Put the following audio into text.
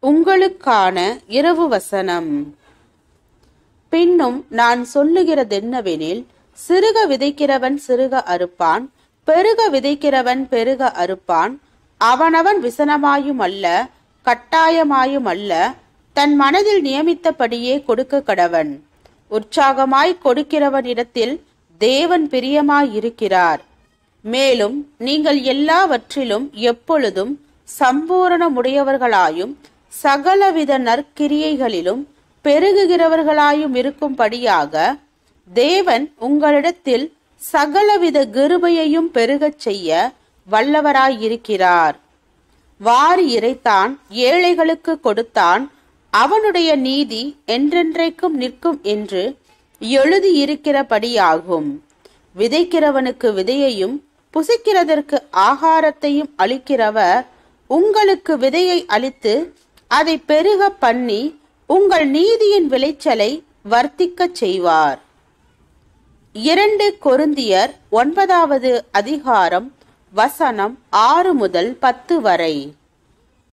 உங்களுக்கான இரவு வசனம். பின்னும் நான் சொல்லுகிறதென்னவெனில், சிறுக விதைக்கிறவன் சிறுக அறுப்பான், பெருக விதைக்கிறவன் பெருக அறுப்பான். அவனவன் விசனமாயும் அல்ல, கட்டாயமாயும் அல்ல, தன் மனதில் நியமித்தபடியே கொடுக்க கடவன். உற்சாகமாய் கொடுக்கிறவனிடத்தில் தேவன் பிரியமாயிருக்கிறார். மேலும் நீங்கள் எல்லாவற்றிலும் எப்பொழுதும் சம்பூரணமுடையவர்களாயும் சகலவித நற்கிரியைகளிலும் பெருகுகிறவர்களாயும் இருக்கும்படியாக தேவன் உங்களிடத்தில் சகலவித கிருபையையும் பெருகச் செய்ய வல்லவராயிருக்கிறார். வாரி இறைத்தான், ஏழைகளுக்கு கொடுத்தான், அவனுடைய நீதி என்றென்றைக்கும் நிற்கும் என்று எழுதியிருக்கிறபடியாகும். விதைக்கிறவனுக்கு விதையையும் புசிக்கிறதற்கு ஆகாரத்தையும் அளிக்கிறவர் உங்களுக்கு விதையை அளித்து அதை பெருக பண்ணி உங்கள் நீதியின் விளைச்சலை வர்த்திக்கச் செய்வார். 2 கொரிந்தியர் 9வது அதிகாரம் வசனம் 6 முதல் 10 வரை.